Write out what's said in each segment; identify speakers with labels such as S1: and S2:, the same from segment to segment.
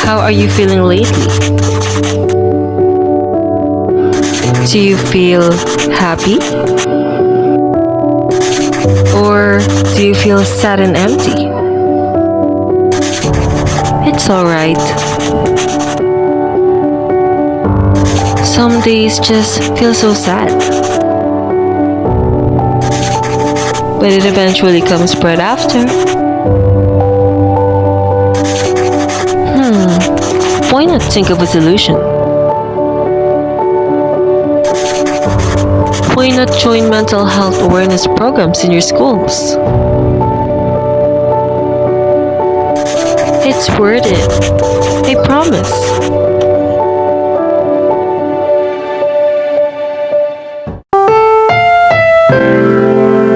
S1: How are you feeling lately? Do you feel happy? Or do you feel sad and empty? It's alright. Some days just feel so sad. But it eventually comes right after. Why not think of a solution? Why not join mental health awareness programs in your schools? It's worth it. I promise.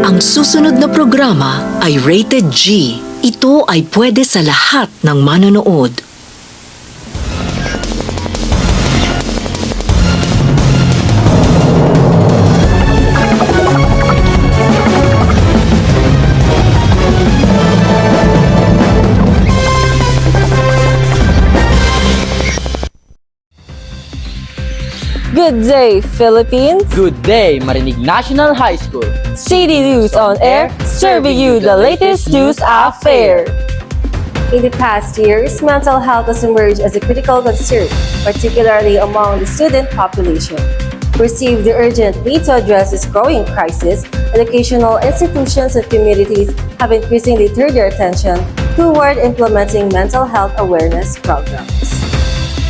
S2: Ang susunod na programa ay Rated G. Ito ay pwede sa lahat ng manonood.
S3: Good day, Philippines!
S4: Good day, Marinig National High School.
S3: CD News on Air, serving you the latest news affair. In the past years, mental health has emerged as a critical concern, particularly among the student population. Perceived the urgent need to address this growing crisis, educational institutions and communities have increasingly turned their attention toward implementing mental health awareness programs.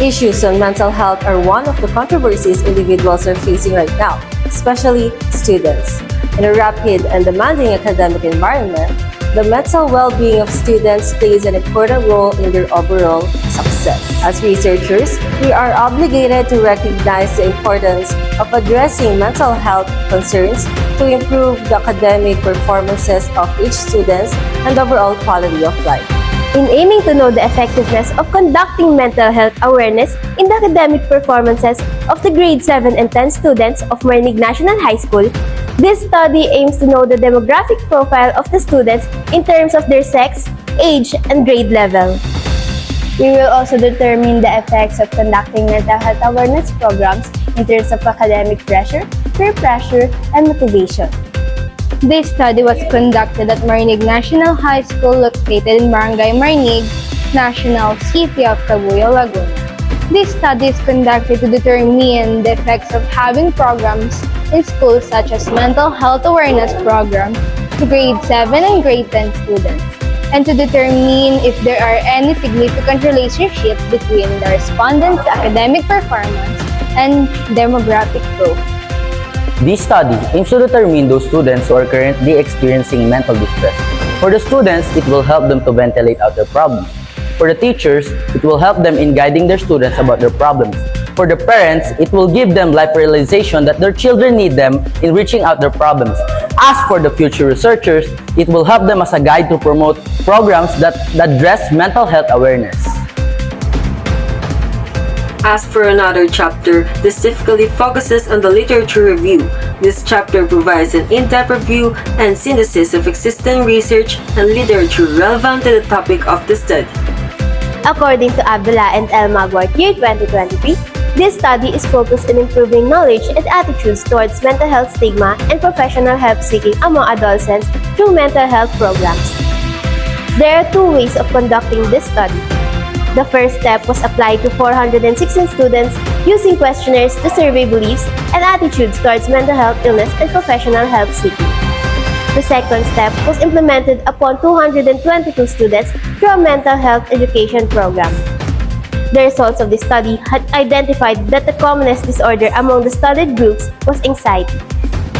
S3: Issues on mental health are one of the controversies individuals are facing right now, especially students. In a rapid and demanding academic environment, the mental well-being of students plays an important role in their overall success. As researchers, we are obligated to recognize the importance of addressing mental health concerns to improve the academic performances of each student and overall quality of life.
S5: In aiming to know the effectiveness of conducting mental health awareness in the academic performances of the grade 7 and 10 students of Marinig National High School, this study aims to know the demographic profile of the students in terms of their sex, age, and grade level.
S6: We will also determine the effects of conducting mental health awareness programs in terms of academic pressure, peer pressure, and motivation.
S7: This study was conducted at Marinig National High School located in Barangay Marinig, National City of Cabuyao, Laguna. This study is conducted to determine the effects of having programs in schools such as mental health awareness program to grade 7 and grade 10 students, and to determine if there are any significant relationships between the respondents' academic performance and demographic growth.
S4: This study aims to determine those students who are currently experiencing mental distress. For the students, it will help them to ventilate out their problems. For the teachers, it will help them in guiding their students about their problems. For the parents, it will give them life realization that their children need them in reaching out their problems. As for the future researchers, it will help them as a guide to promote programs that address mental health awareness.
S3: As for another chapter, this typically focuses on the literature review. This chapter provides an in-depth review and synthesis of existing research and literature relevant to the topic of the study.
S5: According to Abdullah and El Magwart year 2023, this study is focused on improving knowledge and attitudes towards mental health stigma and professional help seeking among adolescents through mental health programs. There are two ways of conducting this study. The first step was applied to 416 students using questionnaires to survey beliefs and attitudes towards mental health illness and professional help seeking. The second step was implemented upon 222 students through a mental health education program. The results of this study had identified that the commonest disorder among the studied groups was anxiety.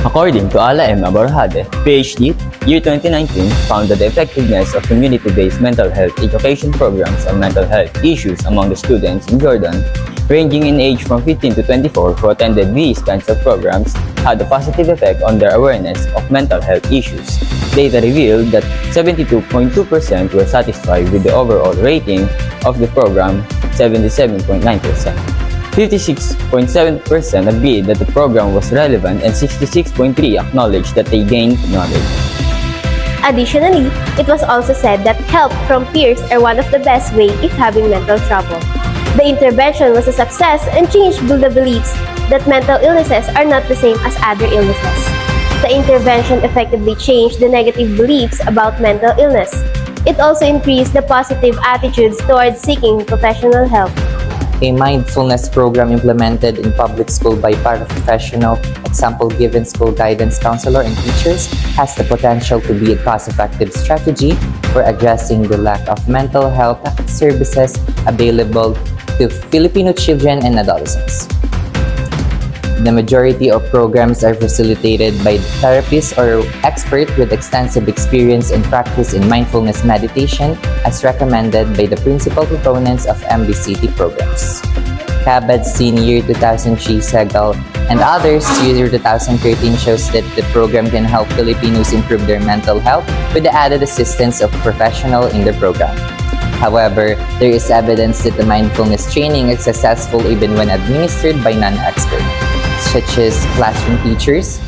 S4: According to Ala M. Abarhade, PhD, year 2019, found that the effectiveness of community-based mental health education programs on mental health issues among the students in Jordan, ranging in age from 15 to 24 who attended these kinds of programs, had a positive effect on their awareness of mental health issues. Data revealed that 72.2% were satisfied with the overall rating of the program, 77.9%. 56.7% agreed that the program was relevant and 66.3% acknowledged that they gained knowledge.
S5: Additionally, it was also said that help from peers are one of the best ways if having mental trouble. The intervention was a success and changed the beliefs that mental illnesses are not the same as other illnesses. The intervention effectively changed the negative beliefs about mental illness. It also increased the positive attitudes towards seeking professional help.
S8: A mindfulness program implemented in public school by paraprofessional, example-given school guidance counselor and teachers has the potential to be a cost-effective strategy for addressing the lack of mental health services available to Filipino children and adolescents. The majority of programs are facilitated by therapists or experts with extensive experience and practice in mindfulness meditation as recommended by the principal proponents of MBCT programs. Kabat-Zinn Year 2003 Segal and others Year 2013 shows that the program can help Filipinos improve their mental health with the added assistance of professionals in the program. However, there is evidence that the mindfulness training is successful even when administered by non-experts, such as classroom teachers,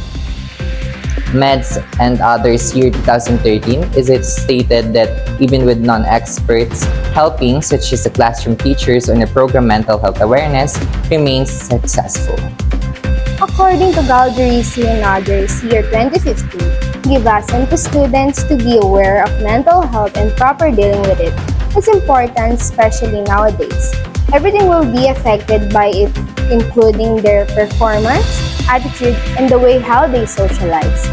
S8: MEDS, and others. Year 2013 is it stated that even with non-experts helping, such as the classroom teachers on the program mental health awareness, remains successful.
S7: According to Galderisi and others, year 2015, give lesson to students to be aware of mental health and proper dealing with it. It's important, especially nowadays. Everything will be affected by it, including their performance, attitude, and the way how they socialize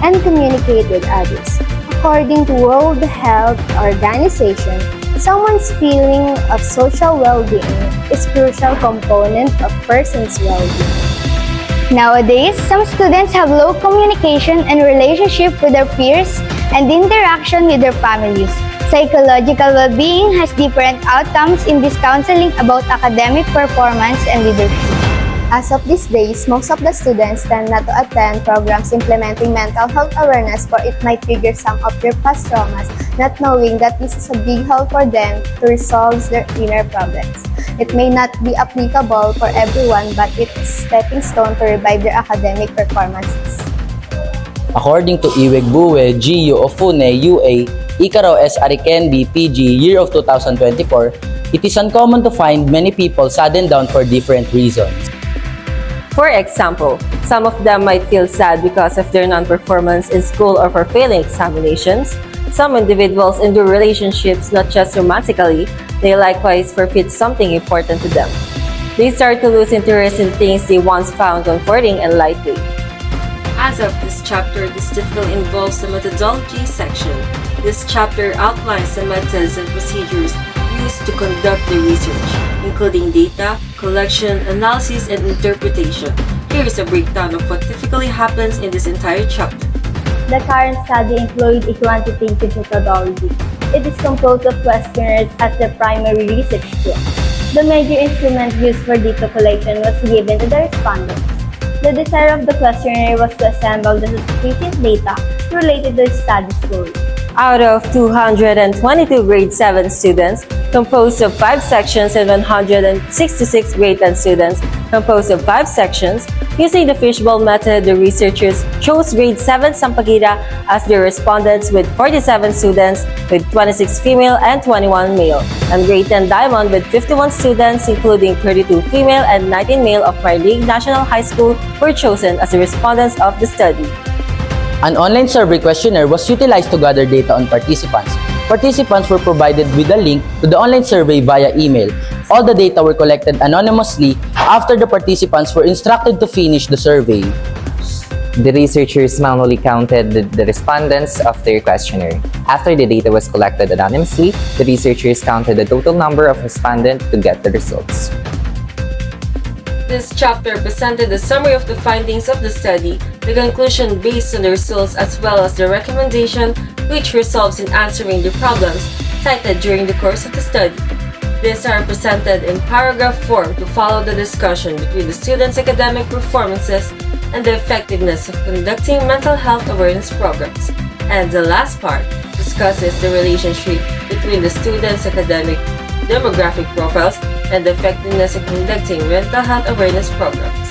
S7: and communicate with others. According to World Health Organization, someone's feeling of social well-being is a crucial component of person's well-being.
S6: Nowadays, some students have low communication and relationship with their peers and interaction with their families. Psychological well-being has different outcomes in this counseling about academic performance and leadership.
S7: As of these days, most of the students tend not to attend programs implementing mental health awareness, for it might trigger some of their past traumas, not knowing that this is a big help for them to resolve their inner problems. It may not be applicable for everyone, but it's a stepping stone to revive their academic performances.
S9: According to Iweg Buwe, GU Ofune, UA, Icaro S. Arikendi, PG, year of 2024, it is uncommon to find many people saddened down for different reasons.
S3: For example, some of them might feel sad because of their non-performance in school or for failing examinations. Some individuals endure relationships not just romantically, they likewise forfeit something important to them. They start to lose interest in things they once found comforting and lightweight. As of this chapter, this difficulty involves the methodology section. This chapter outlines the methods and procedures used to conduct the research, including data, collection, analysis, and interpretation. Here is a breakdown of what typically happens in this entire chapter.
S6: The current study employed a quantitative methodology. It is composed of questionnaires as the primary research tool. The major instrument used for data collection was given to the respondents. The desire of the questionnaire was to assemble the sufficient data related to the study's goal.
S3: Out of 222 grade 7 students, composed of 5 sections, and 166 grade 10 students, composed of 5 sections, using the fishbowl method, the researchers chose grade 7 Sampaguita as their respondents with 47 students, with 26 female and 21 male, and grade 10 Diamond with 51 students, including 32 female and 19 male of Marinig National High School, were chosen as the respondents of the study.
S9: An online survey questionnaire was utilized to gather data on participants. Participants were provided with a link to the online survey via email. All the data were collected anonymously after the participants were instructed to finish the survey.
S8: The researchers manually counted the respondents of their questionnaire. After the data was collected anonymously, the researchers counted the total number of respondents to get the results.
S3: This chapter presented a summary of the findings of the study, the conclusion based on the results, as well as the recommendation which resolves in answering the problems cited during the course of the study. These are presented in paragraph form to follow the discussion between the students' academic performances and the effectiveness of conducting mental health awareness programs. And the last part discusses the relationship between the students' academic demographic profiles and the effectiveness of conducting mental health awareness programs.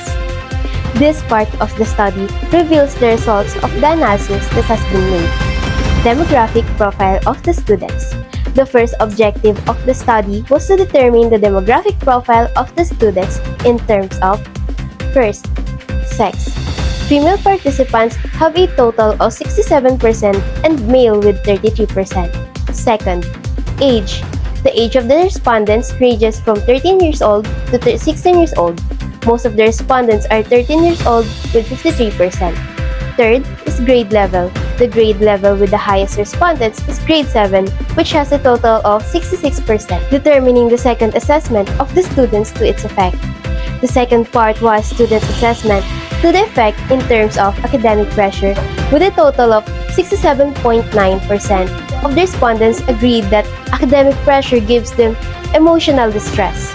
S5: This part of the study reveals the results of the analysis that has been made. demographic profile of the students. The first objective of the study was to determine the demographic profile of the students in terms of: first, sex. Female participants have a total of 67% and male with 33%. Second, age. The age of the respondents ranges from 13 years old to 16 years old. Most of the respondents are 13 years old with 53%. Third is grade level. The grade level with the highest respondents is grade 7, which has a total of 66%, determining the second assessment of the students to its effect. The second part was students' assessment to the effect in terms of academic pressure, with a total of 67.9% of the respondents agreed that academic pressure gives them emotional distress.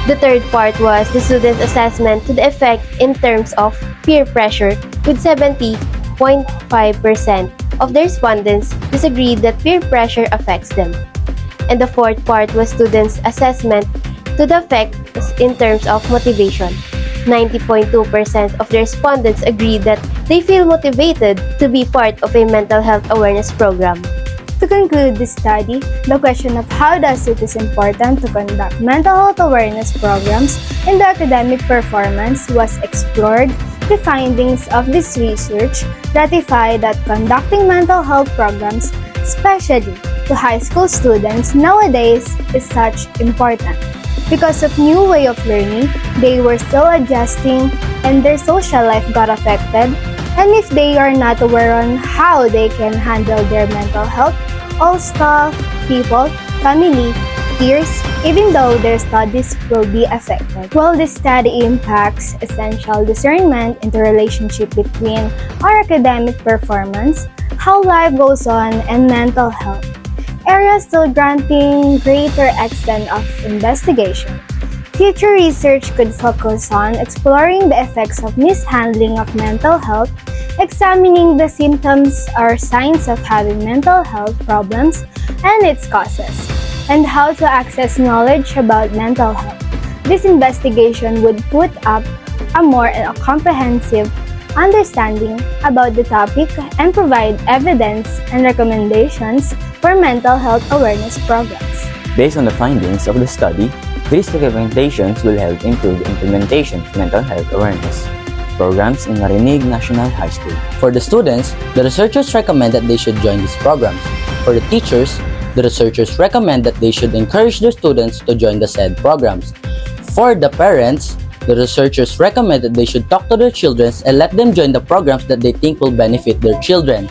S5: The third part was the student assessment to the effect in terms of peer pressure, with 70.5% of the respondents disagreed that peer pressure affects them. And the fourth part was students' assessment to the effect in terms of motivation. 90.2% of the respondents agreed that they feel motivated to be part of a mental health awareness program.
S7: To conclude this study, the question of how does it is important to conduct mental health awareness programs in the academic performance was explored. The findings of this research ratify that conducting mental health programs, especially to high school students nowadays, is such important. Because of new way of learning, they were still adjusting and their social life got affected. And if they are not aware on how they can handle their mental health, all staff, people, family, peers, even though their studies will be affected. While this study impacts essential discernment in the relationship between our academic performance, how life goes on, and mental health, areas still granting greater extent of investigation. Future research could focus on exploring the effects of mishandling of mental health, examining the symptoms or signs of having mental health problems and its causes, and how to access knowledge about mental health. This investigation would put up a more comprehensive understanding about the topic and provide evidence and recommendations for mental health awareness programs.
S4: Based on the findings of the study, these recommendations will help improve the implementation of mental health awareness programs in Marinig National High School.
S9: For the students, the researchers recommend that they should join these programs. For the teachers, the researchers recommend that they should encourage their students to join the said programs. For the parents, the researchers recommend that they should talk to their children and let them join the programs that they think will benefit their children.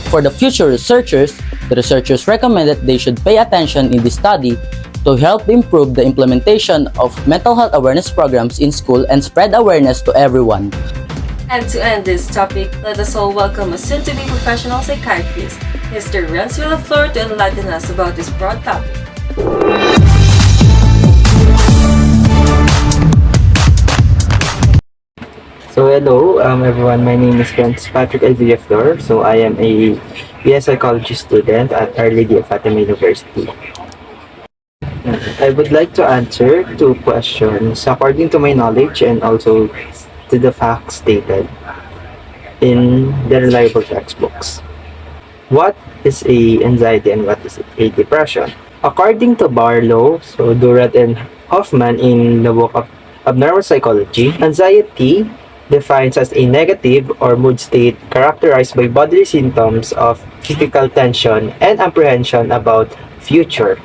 S9: For the future researchers, the researchers recommend that they should pay attention in this study to help improve the implementation of mental health awareness programs in school and spread awareness to everyone.
S1: And to end this topic, let us all welcome a soon-to-be professional psychiatrist, Mr. Renz Villaflor, to enlighten us about this broad topic.
S10: So hello everyone, my name is Renz Patrick L. Villaflor. So I am a BS Psychology student at Our Lady of Fatima University. I would like to answer 2 questions according to my knowledge and also to the facts stated in the reliable textbooks. What is a anxiety and what is a depression? According to Barlow, so Durant and Hoffman in the book of Abnormal Psychology, anxiety defines as a negative or mood state characterized by bodily symptoms of physical tension and apprehension about future.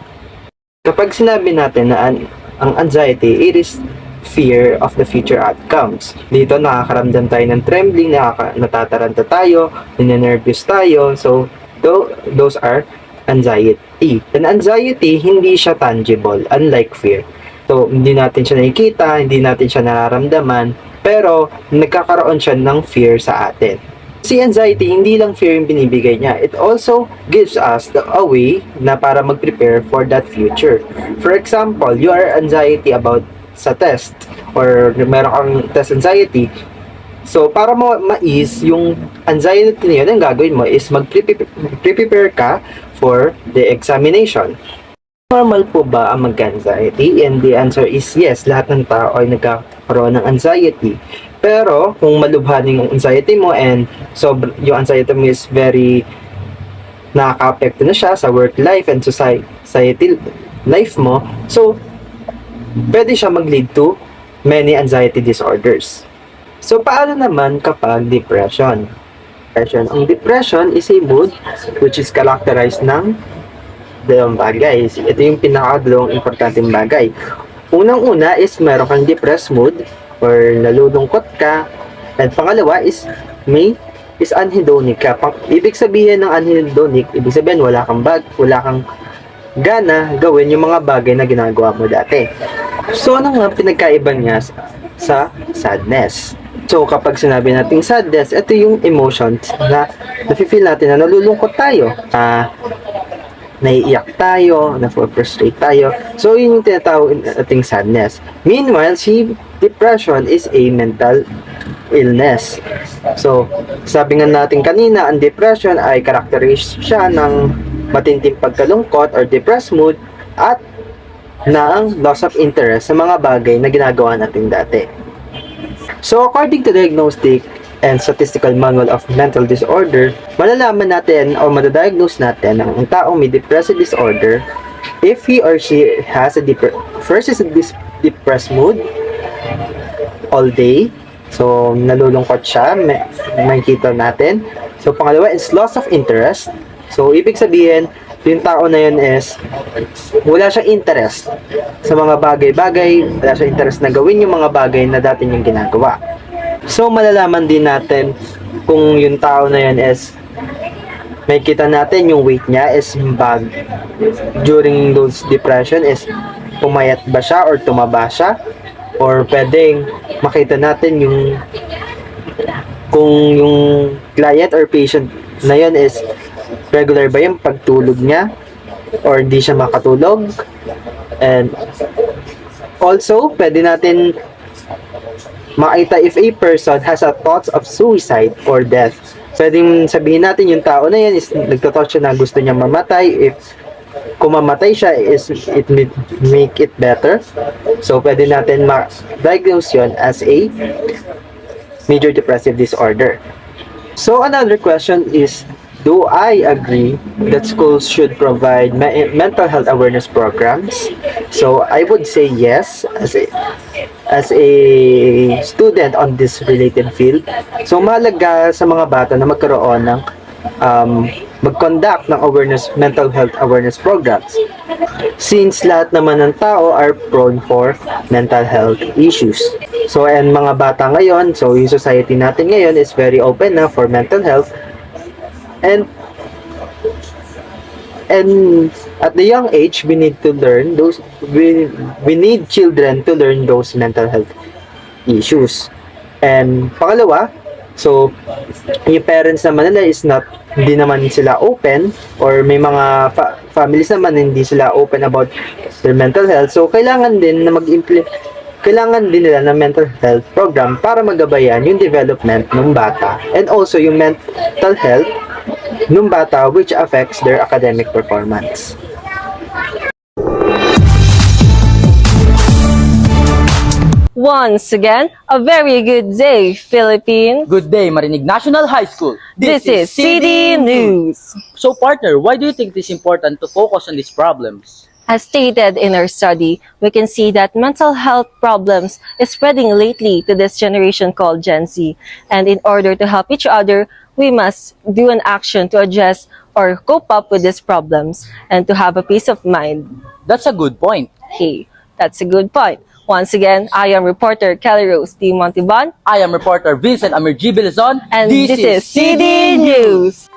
S10: Kapag sinabi natin na ang anxiety, it is fear of the future outcomes. Dito nakakaramdam tayo ng trembling, natataranta tayo, ninenervous tayo. So, those are anxiety. And anxiety, hindi siya tangible, unlike fear. So, hindi natin siya nakikita, hindi natin siya nararamdaman, pero nagkakaroon siya ng fear sa atin. Si anxiety, hindi lang fear yung binibigay niya. It also gives us a way na para mag-prepare for that future. For example, you are anxiety about sa test or meron kang test anxiety. So, para mo ma-ease yung anxiety na yun, ang gagawin mo is mag-prepare ka for the examination. Normal po ba ang mag-anxiety? And the answer is yes, lahat ng tao ay nagkakaroon ng anxiety. Pero, kung malubhanin yung anxiety mo and so yung anxiety mo is very nakaka-apekto na siya sa work life and society life mo. So, pwede siya mag-lead to many anxiety disorders. So, paano naman kapag depression? Ang depression is a mood which is characterized ng dalawang bagay. Ito yung pinakadalawang importanteng bagay. Unang-una is meron kang depressed mood or nalulungkot ka. And pangalawa is anhedonic ka. Ibig sabihin ng anhedonic, ibig sabihin wala kang gana gawin yung mga bagay na ginagawa mo dati. So, ano nga pinagkaiba niya sa sadness? So, kapag sinabi nating sadness, ito yung emotions na nafe-feel natin na nalulungkot tayo. Naiiyak tayo, na-frustrate tayo. So, yun yung tinatawag nating sadness. Meanwhile, depression is a mental illness. So, sabi nga natin kanina, ang depression ay characterized siya ng matinding pagkalungkot or depressed mood at ng loss of interest sa mga bagay na ginagawa natin dati. So, according to Diagnostic and Statistical Manual of Mental Disorder, malalaman natin o madadiagnose natin ang taong may depressive disorder if he or she has a depressed mood all day. So, nalulungkot siya, makikita natin. So, pangalawa is loss of interest. So, ibig sabihin, yung tao na yun is wala siyang interest sa mga bagay-bagay, wala siyang interest na gawin yung mga bagay na dati niyang ginagawa. So, malalaman din natin kung yung tao na yun is may kita natin yung weight niya is bag during those depression is pumayat ba siya or tumaba siya, or pwedeng makita natin kung yung client or patient na yun is regular ba yung pagtulog niya or di siya makatulog. And also, pwede natin makita if a person has a thoughts of suicide or death. So, pwedeng sabihin natin yung tao na yan is nagtathought siya na gusto niya mamatay. If kung mamatay siya, is it make it better. So, pwede natin ma-diagnose yun as a major depressive disorder. So, another question is, do I agree that schools should provide mental health awareness programs? So, I would say yes as a student on this related field. So, mahalaga sa mga bata na magkaroon ng mag-conduct ng mental health awareness programs. Since lahat naman ng tao are prone for mental health issues. So, and mga bata ngayon, so yung society natin ngayon is very open na for mental health. And at the young age, we need to learn we need children to learn those mental health issues. And pangalawa, so yung parents naman nila is hindi naman sila open, or may mga families naman hindi sila open about their mental health. So kailangan din na kailangan din nila ng mental health program para magabayan yung development ng bata and also yung mental health ng bata, which affects their academic performance.
S3: Once again, a very good day, Philippines.
S9: Good day, Marinig National High School.
S3: This is CD News.
S9: So, partner, why do you think it is important to focus on these problems?
S3: As stated in our study, we can see that mental health problems is spreading lately to this generation called Gen Z. And in order to help each other, we must do an action to address or cope up with these problems and to have a peace of mind.
S9: That's a good point.
S3: Hey, that's a good point. Once again, I am reporter Kelly Rose D. Montibon.
S9: I am reporter Vincent Amir G. Bilizon.
S3: And this is CD News.